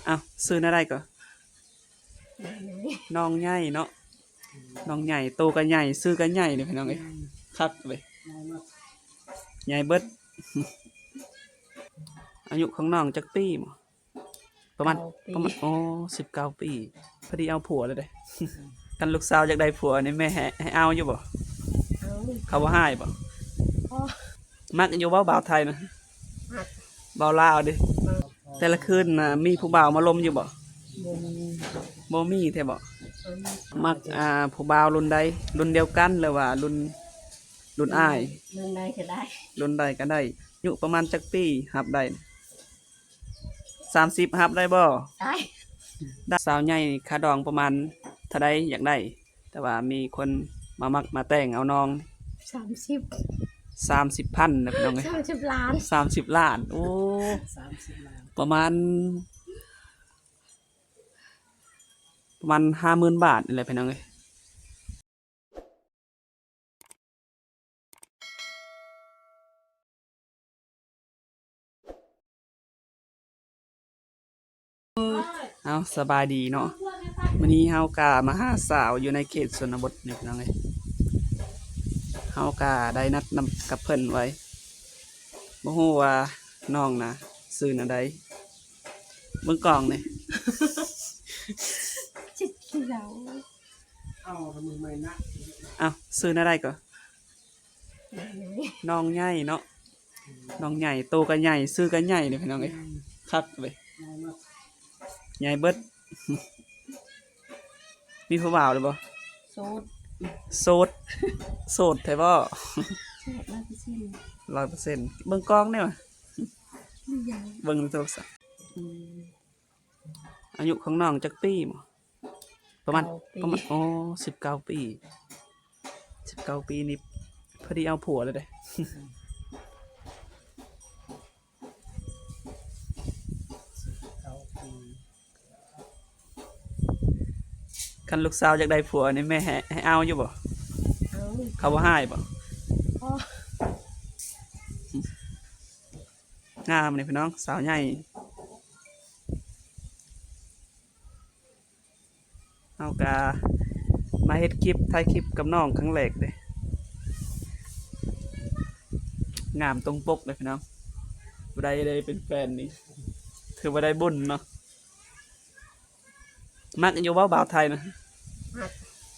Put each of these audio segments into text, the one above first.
อ้าวซื้ออะไรก็น้องใหญ่เนาะน้องใหญ่โตกันใหญ่ซื้อกันใหญ่เนี่ยพี่น้องเอ้ยคักเลยใหญ่เบิดอายุของน้องจักปีบ่ประมาณโอ้19 ปีพอดีเอาผัวเลยเด้ กันลูกสาวอยากได้ผัวนี่แม่ให้เอาอยู่บ่เขาบ่ให้บ่มักอยู่บ่าวไทยนะบ่าวลาวดิแต่ละคืนน่ะมีผู้บ่าวมาลมอยู่บ่บ่มีแท้บ่มักผู้บ่าวรุ่นใดรุ่นเดียวกันหรือว่ารุ่นอ้ายรุ่นใดก็ได้รุ่นใดก็ได้อายุประมาณจักปีรับได้30รับได้บ่ได้สาวใหญ่ค่าดองประมาณเท่าใดอยากได้แต่ว่ามีคนมามักมาแต่งเอาน้อง30,000นะพี่น้องเอ้ย30 ล้านโอ้ประมาณ50,000 บาทนี่แหละพี่น้องเอ้ยเอาสบายดีเนาะวันนี้เฮากะมาหาสาวอยู่ในเขตชนบทนี่พี่น้องเอ้ยเฮากะได้นัดนำกับเพิ่นไว้บ่ฮู้ว่าน้องนะซื้ออันใดเบิ่งกล่องนี่จิตเขียวอ้าวซื้ออันใดก็น้องใหญ่เนาะน้องใหญ่โตกันใหญ่ซื้อกันใหญ่นี่พี่น้องเอ้ยคักเลยใหญ่เบิดมีผู้บ่าวหรือบ่โสดแท้บ่100%เบิ่งกล้องได้บ่เบิ่งในโทรศัพท์อายุของน้องจักปีบ่ประมาณโอ้19 ปี19 ปีนี่พอดีเอาผัวเลยเด้ คันลูกสาวอยากได้ผัวนี่แม่ให้เอาอยู่บ่เขาบ่ให้บ่งามนี่พี่น้องสาวใหญ่เอากะมาเฮ็ดคลิปถ่ายคลิปกับน้องครั้งแรกเด้งามตรงปกเลยพี่น้องบ่ได้เลยเป็นแฟนนี่ถือว่าได้บุญเนาะมักอยู่บ่าวไทยนะ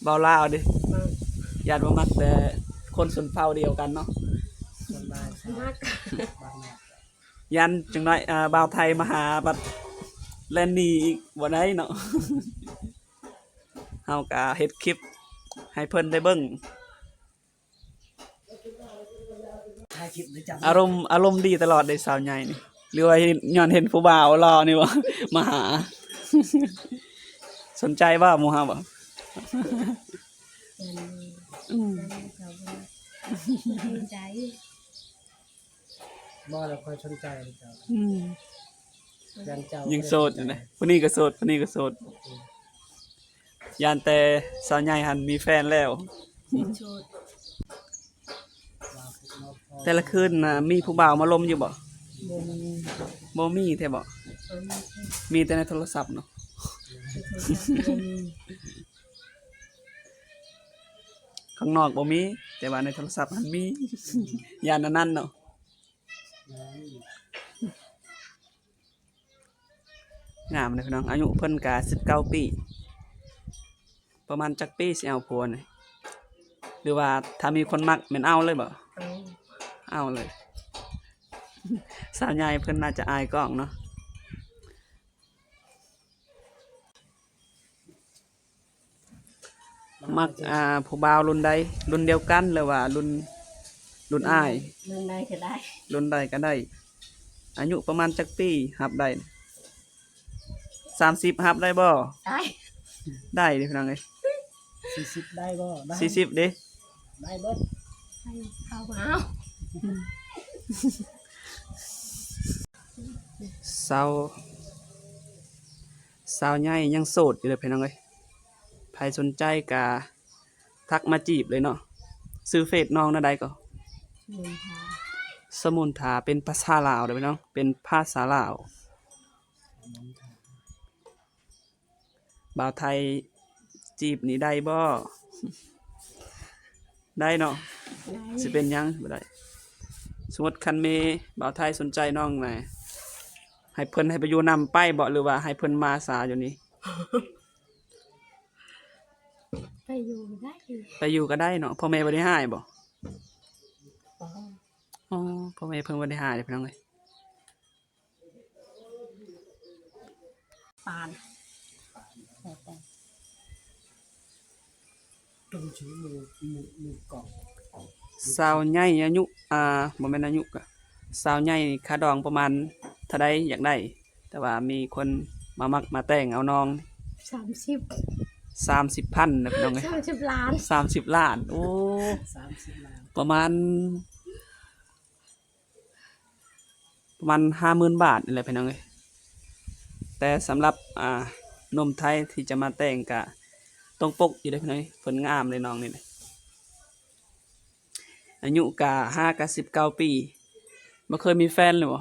บ่าวลาวดิญาติบ่มักแต่คนชนเผ่าเดียวกันเนาะยันจังน้อยบ่าวไทยมาหาบัดแลนนี่อีกบ่ได้เนาะเฮาก็เฮ็ดคลิปให้เพิ่นได้เบิ่งอารมณ์ดีตลอดได้สาวใหญ่นี่หรือว่าย้อนเห็นผู้บ่าวรอนี่บ่มาหาสนใจว่าหมู่เฮาบ่ใจบ่เราคอยสนใจเจ้ายังโสดอยู่นะผู้นี้ก็โสดยานแต่สาวใหญ่หันมีแฟนแล้วแต่ละคืนน่ะมีผู้บ่าวมาลมอยู่บ่บ่มีแท้บ่มีแต่ในโทรศัพท์เนาะข้างนอกบ่มีแต่ว่าในโทรศัพท์มันมียานนั้นเนาะงามเลยพี่น้องอายุเพิ่นก็19 ปีประมาณจักปีสิเอาผัวนี่หรือว่าถ้ามีคนมักแม่นเอาเลยบ่เอาเลยสาวใหญ่เพิ่นน่าจะอายกล้องเนาะมักผู้บ่าวรุ่นใดรุ่นเดียวกันหรือว่ารุ่นอ้ายรุ่นใดก็ได้รุ่นใดก็ได้อายุประมาณจักปีรับได้30รับได้บ่ได้เด้พี่น้องเอ้ย40ได้บ่ได้40เด้ได้เบิดให้เอาสาวใหญ่ยังโสดอยู่เลยพี่น้องเอ้ยใครสนใจก็ทักมาจีบเลยเนาะซื้อเฟซน้องนั่นใดก็สมุนทาเป็นภาษาลาวเด้อพี่น้องเป็นภาษาลาว นมไทย บ่าวไทยจีบนี่ได้บ่ ได้เนาะ ได้ สิเป็นหยังบ่ได้สมมุติคันมีบ่าวไทยสนใจน้องแหน่ให้เพิ่นให้ไปอยู่นำไปบ่หรือว่าให้เพิ่นมาสาอยู่นี่ ไปอยู่ได้ ไปอยู่ก็ได้เนาะพ่อแม่บ่ได้ห้ายบ่ อ๋อ อ๋อพ่อแม่เพิ่นบ่ได้ห้ายเด้อพี่น้องเอ้ย ปานแต่แต่ ต้นชื่อมือกล่อง สาวใหญ่อายุบ่แม่นอายุก็สาวใหญ่ค่าดองประมาณเท่าใดอยากได้ แต่ว่ามีคนมามักมาแต่งเอาน้อง 30 30,000นะพี่น้องเอ้ย 30 ล้าน 30 ล้าน โอ้ 30 ล้าน ประมาณ 50,000 บาทนี่แหละพี่น้องเอ้ยแต่สำหรับหนุ่มไทยที่จะมาแต่งก็ต้องปกอยู่เด้อพี่น้องเอ้ยเพิ่นงามเลยน้องนี่นะอายุก็5กับ19 ปีบ่เคยมีแฟนเลยบ่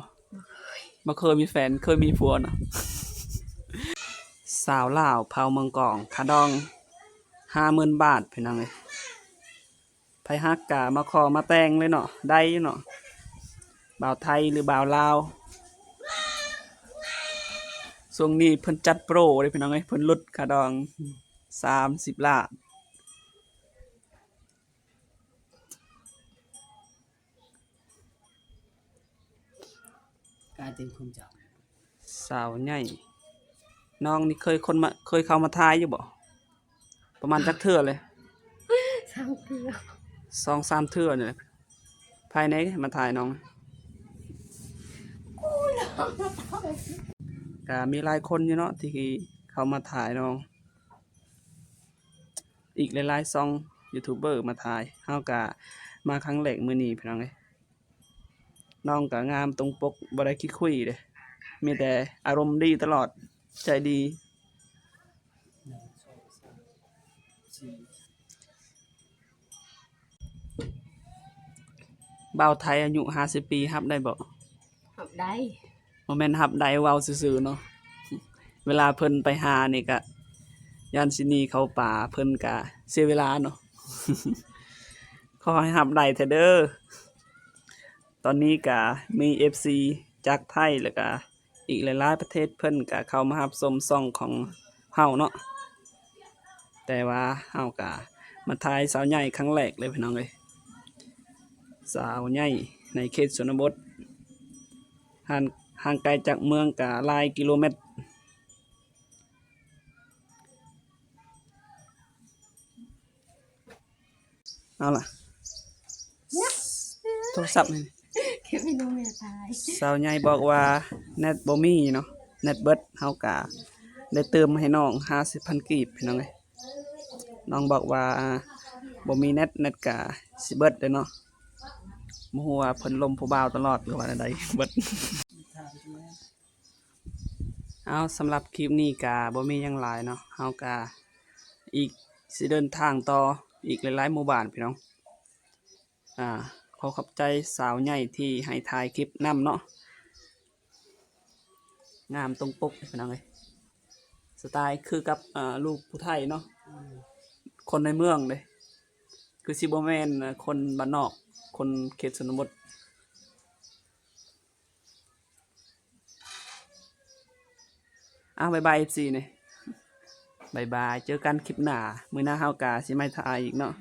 บ่เคยมีแฟนเคยมีผัวเนาะ สาวลาวเผาเมืองกองค่าดอง 50,000 บาทพี่น้องเอ้ยไผฮักก็มาขอมาแต่งเลยเนาะได้อยู่เนาะบ่าวไทยหรือบ่าวลาวช่วงนี้เพิ่นจัดโปรเลยพี่น้องเอ้ยเพิ่นลดค่าดอง 30 ล้าน กลายเป็นคนเจ้า สาวใหญ่น้องนี่เคยเข้ามาทายอยู่บ่ประมาณจักเทื่อเลย 3 เกลือ 2-3 เทื่อนี่แหละภายในมาทายน้องก็มีหลายคนอยู่เนาะที่เขามาถ่ายน้อง อีกหลายๆซองยูทูบเบอร์มาถ่ายเฮาก็มาครั้งแรกมื้อนี้พี่น้องเอ้ยน้องก็งามตรงปกบ่ได้คิดคุยเด้มีแต่อารมณ์ดีตลอดใจดี 1 2 3 4 บ่าวไทยอายุ50 ปีรับได้บ่ เอาได้ บ่แม่นรับได้เว้าซื่อๆเนาะ เวลาเพิ่นไปหานี่ก็ย่านสิหนีเข้าป่าเพิ่นก็เสียเวลาเนาะ ขอให้รับได้เถอะเด้อ ตอนนี้ก็มี FC จากไทยแล้วก็อีกหลายๆประเทศเพิ่นก็เข้ามารับชมช่องของเฮาเนาะ แต่ว่าเฮาก็มาถ่ายสาวใหญ่ครั้งแรกเลยพี่น้องเอ้ยสาวใหญ่ในเขตชนบทห่างไกลจากเมืองก็หลายกิโลเมตร เอาล่ะ โทรศัพท์นี่ เก็บให้น้องแม่ตาย สาวใหญ่บอกว่าเน็ตบ่มีเนาะเน็ตเบิดเฮาก็ได้เติมให้น้อง 50,000 กีบพี่น้องเอ้ยน้องบอกว่าบ่มีเน็ตก็สิเบิดเด้อเนาะบ่ฮู้ว่าเพิ่นลมผู้บ่าวตลอดหรือว่าใดเบิด ถามจังแม่ เอาสำหรับคลิปนี้ก็บ่มีหยังหลายเนาะเฮาก็อีกสิเดินทางต่ออีกหลายๆหมู่บ้านพี่น้องขอขอบใจสาวใหญ่ที่ให้ถ่ายคลิปนำเนาะงามตรงปกพี่น้องเอ้ยสไตล์คือกับลูกผู้ไทยเนาะคนในเมืองเลยคือสิบ่แม่นคนบ้านนอกคนเขตชนบทบ๊ายบาย FC นี่บ๊ายบายเจอกันคลิปหน้ามื้อหน้าเฮาก็สิมาถ่ายอีกเนาะ